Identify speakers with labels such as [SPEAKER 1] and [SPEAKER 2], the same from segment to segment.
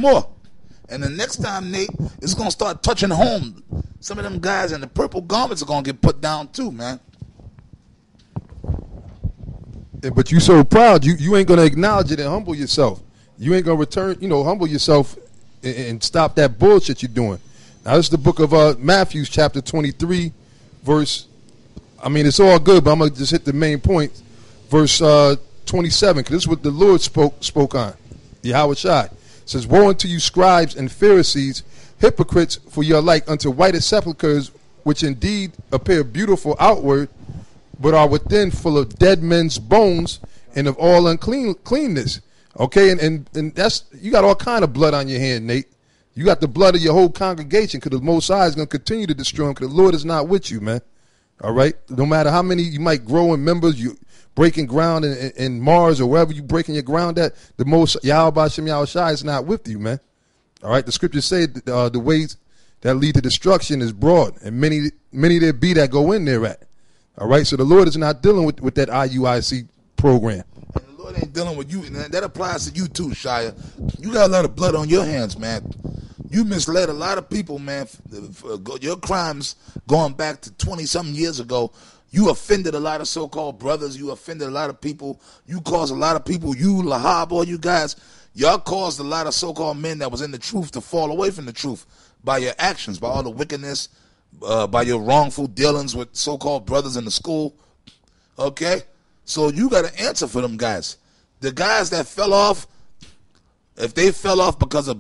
[SPEAKER 1] more. And the next time, Nate, it's going to start touching home. Some of them guys in the purple garments are going to get put down too, man.
[SPEAKER 2] Yeah, but you so proud, you ain't going to acknowledge it and humble yourself. You ain't going to return, humble yourself and stop that bullshit you're doing. Now, this is the book of Matthew, chapter 23, verse, it's all good, but I'm going to just hit the main point. Verse 27, because this is what the Lord spoke on. Yahweh Shai. It says, woe unto you, scribes and Pharisees, hypocrites, for you are like unto whited sepulchres, which indeed appear beautiful outward, but are within full of dead men's bones and of all uncleanness. Okay, and that's, you got all kind of blood on your hand, Nate. You got the blood of your whole congregation, because the Most High is going to continue to destroy them, because the Lord is not with you, man. All right? No matter how many you might grow in members, you breaking ground in Mars or wherever you breaking your ground at, the Most Yahweh B'Shem Yahweh Shai is not with you, man. All right? The scriptures say the ways that lead to destruction is broad, and many there be that go in there at. All right? So the Lord is not dealing with that IUIC program.
[SPEAKER 1] And the Lord ain't dealing with you, and that applies to you too, Shia. You got a lot of blood on your hands, man. You misled a lot of people, man. Your crimes going back to 20-something years ago, you offended a lot of so-called brothers. You offended a lot of people. You caused a lot of people, you, Lahab, all you guys, y'all caused a lot of so-called men that was in the truth to fall away from the truth by your actions, by all the wickedness, by your wrongful dealings with so-called brothers in the school. Okay? So you got to answer for them guys. The guys that fell off, if they fell off because of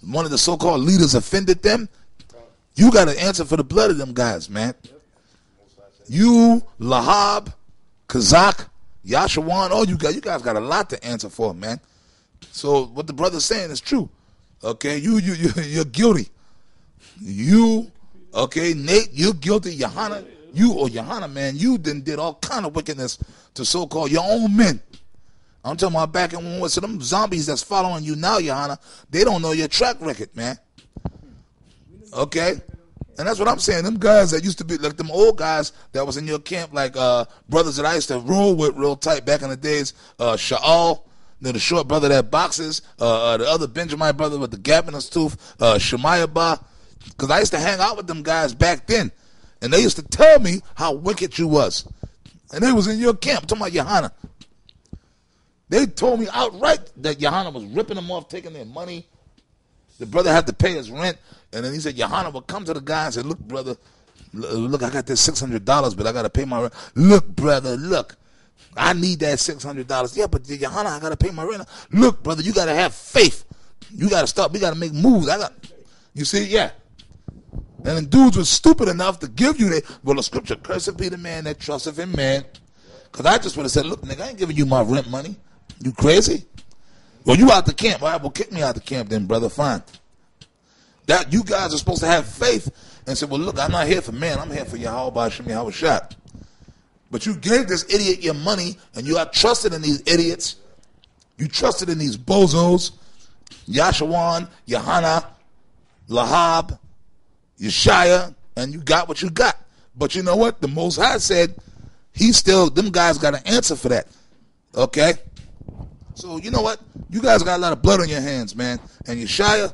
[SPEAKER 1] one of the so-called leaders offended them, you got to answer for the blood of them guys, man. You, Lahab, Kazak, Yashawan, all you guys got a lot to answer for, man. So what the brother's saying is true. Okay, you're guilty. You, okay, Nate, you're guilty. Johanna, man, you did all kind of wickedness to so-called your own men. I'm talking about back in one. So them zombies that's following you now, Johanna, they don't know your track record, man. Okay? And that's what I'm saying. Them guys that used to be, like them old guys that was in your camp, like brothers that I used to roll with real tight back in the days, Sha'al, the short brother that boxes, the other Benjamin brother with the gap in his tooth, Shemaiah Ba, because I used to hang out with them guys back then. And they used to tell me how wicked you was. And they was in your camp, talking about Johanna. They told me outright that Johanna was ripping them off, taking their money. The brother had to pay his rent. And then he said, Johanna would come to the guy and say, look, brother, look, I got this $600, but I got to pay my rent. Look, brother, look, I need that $600. Yeah, but Johanna, I got to pay my rent. Look, brother, you got to have faith. You got to stop. We got to make moves. You see, yeah. And then dudes were stupid enough to give you that. Well, the scripture, cursed be the man that trusteth in man. Because I just would have said, look, nigga, I ain't giving you my rent money. You crazy? Well, you out the camp. All right, well, kick me out the camp then, brother. Fine. That you guys are supposed to have faith and say, well, look, I'm not here for man. I'm here for Yahweh B'Shem Yahweh Shai. But you gave this idiot your money, and you got trusted in these idiots. You trusted in these bozos, Yashawan, Johanna, Lahab, Yeshaya, and you got what you got. But you know what? The Most High said them guys got an answer for that. Okay? So you know what? You guys got a lot of blood on your hands, man. And Yeshaya,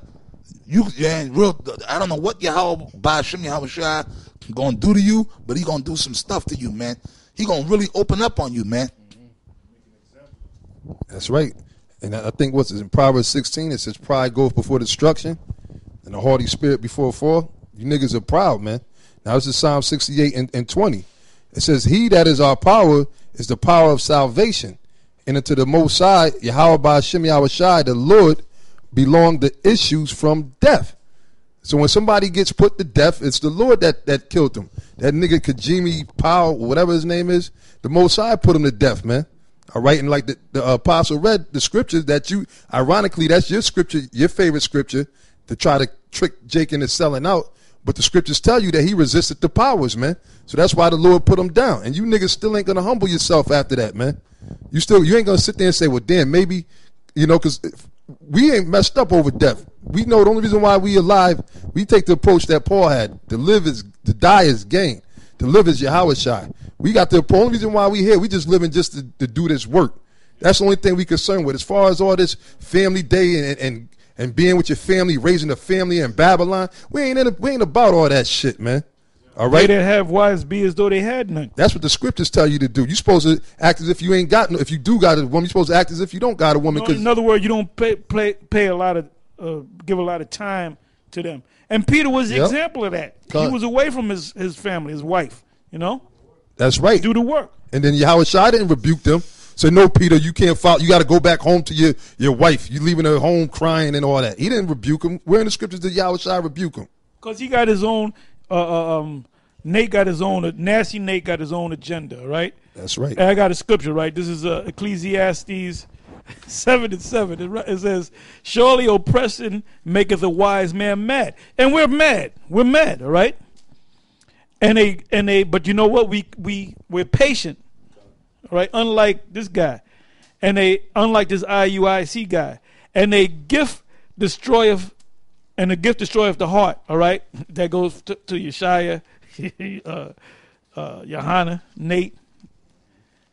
[SPEAKER 1] I don't know what Yahweh B'Shem Yahweh Shai gonna do to you, but he gonna do some stuff to you, man. He gonna really open up on you, man.
[SPEAKER 2] That's right. And I think what's in Proverbs 16, it says pride goeth before destruction and a haughty spirit before a fall. You niggas are proud, man. Now this is Psalm 68 and 20. It says, he that is our power is the power of salvation. And unto the Most High, Yahweh B'Shem Yahweh Shai, the Lord, belong the issues from death. So when somebody gets put to death, it's the Lord that killed them. That nigga Kajimi Powell, whatever his name is, the Most High put him to death, man. All right, and like the apostle read the scriptures that you, ironically, that's your scripture, your favorite scripture, to try to trick Jake into selling out. But the scriptures tell you that he resisted the powers, man. So that's why the Lord put him down. And you niggas still ain't gonna humble yourself after that, man. You ain't gonna sit there and say, well, damn, maybe, because we ain't messed up over death. We know the only reason why we alive, we take the approach that Paul had. To die is gain. To live is Yahweh Shai. We got the only reason why we here, we just living just to do this work. That's the only thing we concerned with. As far as all this family day and being with your family, raising a family in Babylon. We ain't about all that shit, man. All right.
[SPEAKER 3] They didn't have wives be as though they had none.
[SPEAKER 2] That's what the scriptures tell you to do. You're supposed to act as if you ain't got no. If you do got a woman, you're supposed to act as if you don't got a woman.
[SPEAKER 3] In other words, you don't pay a lot of give a lot of time to them. And Peter was the example of that. He was away from his family, his wife. You know.
[SPEAKER 2] That's right.
[SPEAKER 3] Do the work.
[SPEAKER 2] And then Yahushua didn't rebuke them. Say, no, Peter, you can't follow. You got to go back home to your wife. You leaving her home crying and all that. He didn't rebuke him. Where in the scriptures did Yahushua rebuke him?
[SPEAKER 3] Because he got his own. Nate got his own. Nasty Nate got his own agenda. Right.
[SPEAKER 2] That's right.
[SPEAKER 3] And I got a scripture. Right. This is Ecclesiastes 7:7. It says, "Surely oppression maketh a wise man mad," and we're mad. We're mad. All right. But you know what? We're patient, right? Unlike this guy, unlike this IUIC guy, and a gift destroyeth, the heart. All right, that goes to Yeshaya, Johanna, Nate.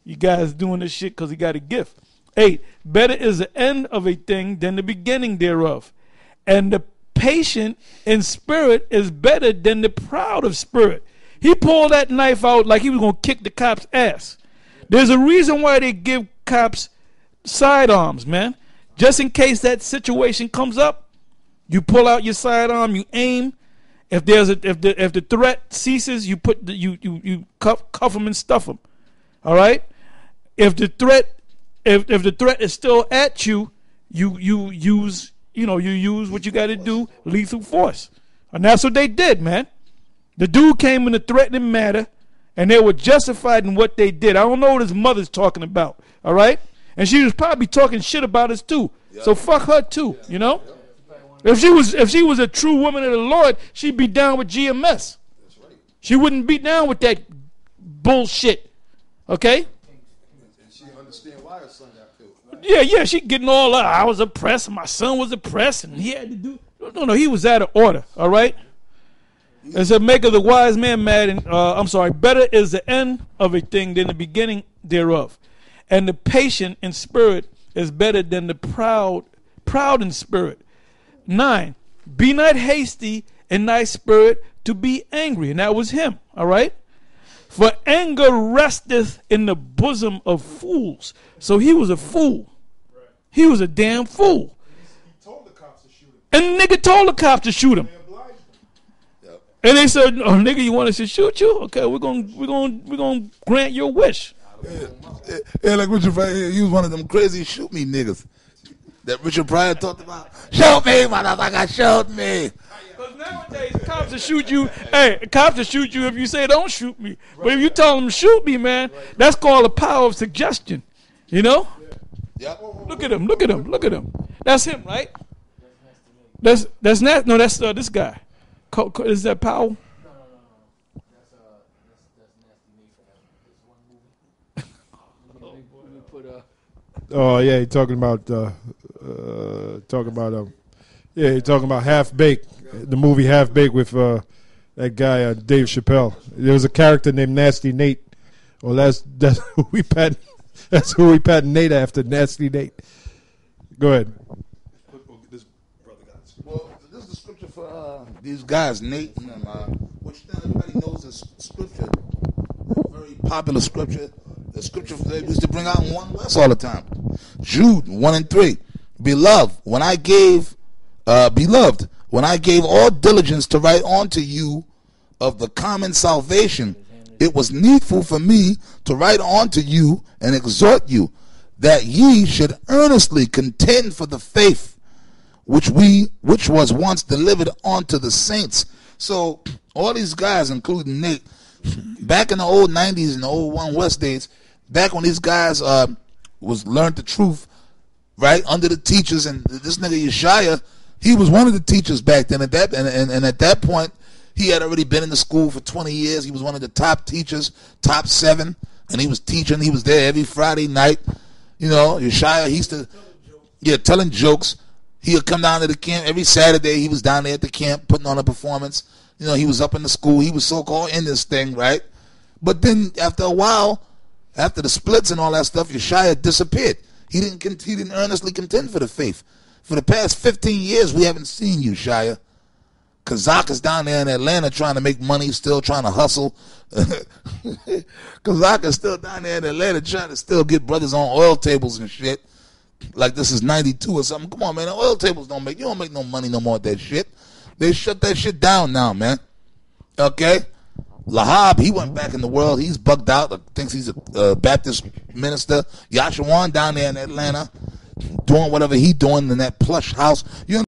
[SPEAKER 3] You guys doing this shit because he got a gift. 8. Better is the end of a thing than the beginning thereof, and the patient in spirit is better than the proud of spirit. He pulled that knife out like he was going to kick the cop's ass. There's a reason why they give cops sidearms, man. Just in case that situation comes up, you pull out your sidearm, you aim. If the threat ceases, you cuff them and stuff them. All right. If the threat is still at you, you use what you got to do, lethal force, and that's what they did, man. The dude came in a threatening manner, and they were justified in what they did. I don't know what his mother's talking about, all right? And she was probably talking shit about us too. Yep. So fuck her too, you know? Yep. If she was a true woman of the Lord, she'd be down with GMS. That's right. She wouldn't be down with that bullshit, okay?
[SPEAKER 2] And she understand why her son got killed.
[SPEAKER 3] Yeah, she getting all I was oppressed, my son was oppressed, and he had to do. No, he was out of order, all right? It said, make of the wise man mad, and better is the end of a thing than the beginning thereof. And the patient in spirit is better than the proud in spirit. 9, be not hasty in thy spirit to be angry. And that was him, all right? For anger resteth in the bosom of fools. So he was a fool. He was a damn fool.
[SPEAKER 2] He told the cops to shoot him.
[SPEAKER 3] And the nigga told the cops to shoot him. And they said, "Oh, nigga, you want us to shoot you? Okay, we're gonna grant your wish."
[SPEAKER 1] Yeah, like Richard Pryor, he was one of them crazy shoot me niggas that Richard Pryor talked about. Shoot me, motherfucker, shoot me.
[SPEAKER 3] Because nowadays, cops will shoot you. Hey, cops will shoot you if you say don't shoot me. But if you tell them shoot me, man, that's called the power of suggestion. You know?
[SPEAKER 1] Yeah.
[SPEAKER 3] Look at him. That's him, right? That's not. No, that's this guy. Is that Powell?
[SPEAKER 4] No. That's Nasty Nate for that. This one movie.
[SPEAKER 5] Oh yeah, he's talking about Half Baked, the movie Half Baked with that guy Dave Chappelle. There was a character named Nasty Nate. Well, that's who we patent. That's who we patent Nate after, Nasty Nate. Go ahead.
[SPEAKER 1] Well, this is the scripture for these guys, Nate and them, which everybody knows this scripture, a very popular scripture. The scripture they used to bring out in 1 West all the time. Jude 1 and 3. Beloved, when I gave all diligence to write unto you of the common salvation, it was needful for me to write unto you and exhort you that ye should earnestly contend for the faith which was once delivered unto the saints. So all these guys, including Nate, back in the old 90s and the old 1 West days, back when these guys was learned the truth, right, under the teachers, and this nigga Yeshaya, he was one of the teachers back then. At that point, he had already been in the school for 20 years. He was one of the top teachers, top 7, and he was teaching. He was there every Friday night. You know, Yeshaya, he used to, telling jokes. He would come down to the camp every Saturday. He was down there at the camp putting on a performance. You know, he was up in the school. He was so-called in this thing, right? But then after a while, after the splits and all that stuff, Yeshaya disappeared. He didn't earnestly contend for the faith. For the past 15 years, we haven't seen you, Shia. Kazak is down there in Atlanta trying to make money, still trying to hustle. Kazak is still down there in Atlanta trying to still get brothers on oil tables and shit. Like this is 92 or something. Come on, man. The oil tables you don't make no money no more with that shit. They shut that shit down now, man. Okay? Lahab, he went back in the world. He's bugged out. Thinks he's a Baptist minister. Yashawan down there in Atlanta doing whatever he doing in that plush house. You